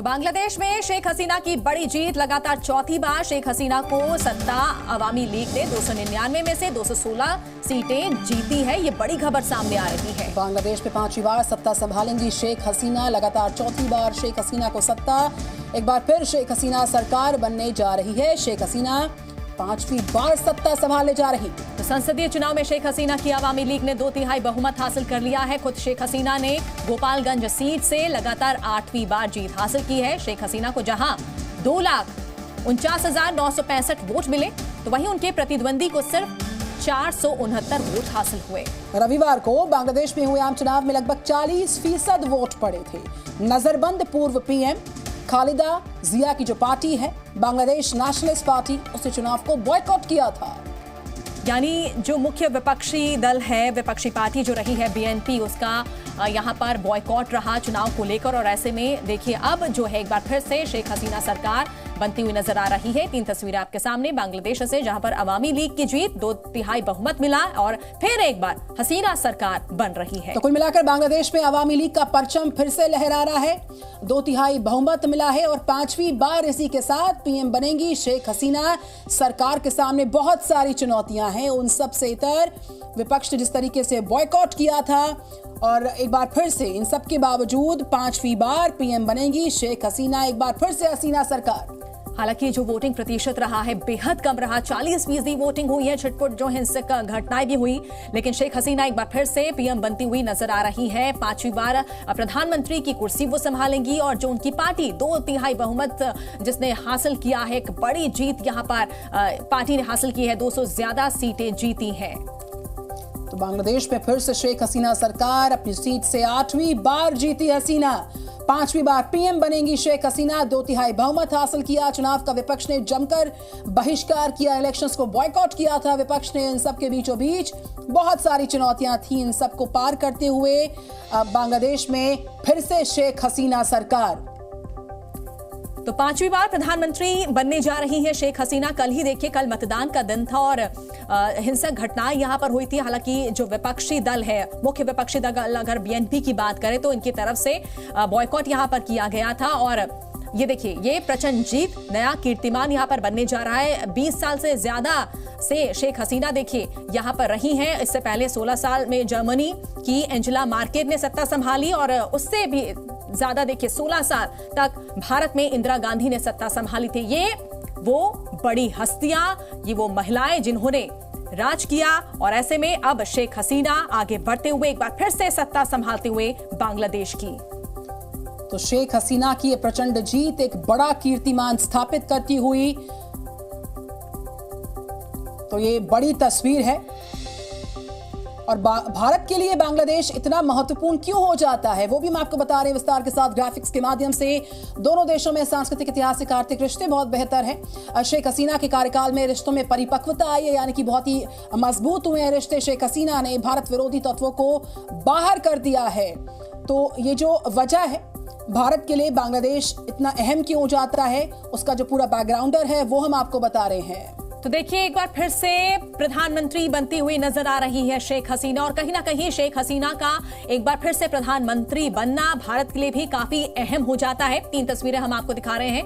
बांग्लादेश में शेख हसीना की बड़ी जीत। लगातार चौथी बार शेख हसीना को सत्ता अवामी लीग ने 299 में से 216 सीटें जीती है। ये बड़ी खबर सामने आ रही है। बांग्लादेश में 5वीं बार सत्ता संभालेंगी शेख हसीना। लगातार चौथी बार शेख हसीना को सत्ता। एक बार फिर शेख हसीना सरकार बनने जा रही है। शेख हसीना 5वीं बार सत्ता संभालने जा रही। तो संसदीय चुनाव में शेख हसीना की अवामी लीग ने 2/3 बहुमत हासिल कर लिया है। खुद शेख हसीना ने गोपालगंज सीट से लगातार 8वीं बार जीत हासिल की है। शेख हसीना को जहां 2,49,965 वोट मिले, तो वहीं उनके प्रतिद्वंदी को सिर्फ 469 वोट हासिल हुए। रविवार को बांग्लादेश में हुए आम चुनाव में लगभग 40% वोट पड़े थे। नजरबंद पूर्व पीएम खालिदा जिया की जो पार्टी है बांग्लादेश नेशनलिस्ट पार्टी, उसने चुनाव को बॉयकॉट किया था। यानी जो मुख्य विपक्षी दल है, विपक्षी पार्टी जो रही है बीएनपी, उसका यहाँ पर बॉयकॉट रहा चुनाव को लेकर। और ऐसे में देखिए अब जो है एक बार फिर से शेख हसीना सरकार बनती हुई नजर आ रही है। 3 तस्वीरें आपके सामने बांग्लादेश से, जहां पर अवामी लीग की जीत, 2/3 बहुमत मिला और फिर एक बार हसीना सरकार बन रही है। तो कुल मिलाकर बांग्लादेश में अवामी लीग का परचम फिर से लहरा रहा है। 2/3 बहुमत मिला है और 5वीं बार इसी के साथ पीएम बनेंगी शेख हसीना। सरकार के सामने बहुत सारी चुनौतियां हैं। उन सब से इतर विपक्ष ने जिस तरीके से बॉयकॉट किया था, और एक बार फिर से इन सब के बावजूद 5वीं बार पीएम बनेंगी शेख हसीना। एक बार फिर से हसीना सरकार। हालांकि जो वोटिंग प्रतिशत रहा है बेहद कम रहा। 40% वोटिंग हुई है। छिटपुट जो हिंसक घटनाएं भी हुई, लेकिन शेख हसीना एक बार फिर से पीएम बनती हुई नजर आ रही है। 5वीं बार प्रधानमंत्री की कुर्सी वो संभालेंगी और जो उनकी पार्टी 2/3 बहुमत जिसने हासिल किया है, एक बड़ी जीत यहाँ पर पार्टी ने हासिल की है। 200 से ज्यादा सीटें जीती हैं। तो बांग्लादेश में फिर से शेख हसीना सरकार अपनी सीट से 8वीं बार जीती हसीना। 5वीं बार पीएम बनेंगी शेख हसीना। 2/3 बहुमत हासिल किया। चुनाव का विपक्ष ने जमकर बहिष्कार किया। इलेक्शंस को बॉयकॉट किया था विपक्ष ने। इन सब के बीचों बीच बहुत सारी चुनौतियां थी। इन सबको पार करते हुए बांग्लादेश में फिर से शेख हसीना सरकार। तो 5वीं बार प्रधानमंत्री बनने जा रही है शेख हसीना। कल ही देखिए, कल मतदान का दिन था और हिंसक घटनाएं यहां पर हुई थी। हालांकि जो विपक्षी दल है, मुख्य विपक्षी दल अगर बीएनपी की बात करें, तो इनकी तरफ से बॉयकॉट यहां पर किया गया था। और ये देखिए, ये प्रचंड जीत, नया कीर्तिमान यहां पर बनने जा रहा है। 20 साल से ज्यादा से शेख हसीना देखिए यहां पर रही हैं। इससे पहले 16 साल में जर्मनी की एंजेला मार्केल ने सत्ता संभाली और उससे भी ज्यादा देखिए 16 साल तक भारत में इंदिरा गांधी ने सत्ता संभाली थी। ये वो बड़ी हस्तियां, ये वो महिलाएं जिन्होंने राज किया। और ऐसे में अब शेख हसीना आगे बढ़ते हुए एक बार फिर से सत्ता संभालते हुए बांग्लादेश की। तो शेख हसीना की ये प्रचंड जीत एक बड़ा कीर्तिमान स्थापित करती हुई, तो ये बड़ी तस्वीर है। और भारत के लिए बांग्लादेश इतना महत्वपूर्ण क्यों हो जाता है, वो भी हम आपको बता रहे हैं विस्तार के साथ ग्राफिक्स के माध्यम से। दोनों देशों में सांस्कृतिक, ऐतिहासिक, आर्थिक रिश्ते बहुत बेहतर हैं। शेख हसीना के कार्यकाल में रिश्तों में परिपक्वता आई है, यानी कि बहुत ही मजबूत हुए हैं रिश्ते। शेख हसीना ने भारत विरोधी तत्वों को बाहर कर दिया है। तो ये जो वजह है भारत के लिए बांग्लादेश इतना अहम क्यों हो जाता है, उसका जो पूरा बैकग्राउंडर है वो हम आपको बता रहे हैं। तो देखिए, एक बार फिर से प्रधानमंत्री बनती हुई नजर आ रही है शेख हसीना। और कहीं ना कहीं शेख हसीना का एक बार फिर से प्रधानमंत्री बनना भारत के लिए भी काफी अहम हो जाता है। 3 तस्वीरें हम आपको दिखा रहे हैं।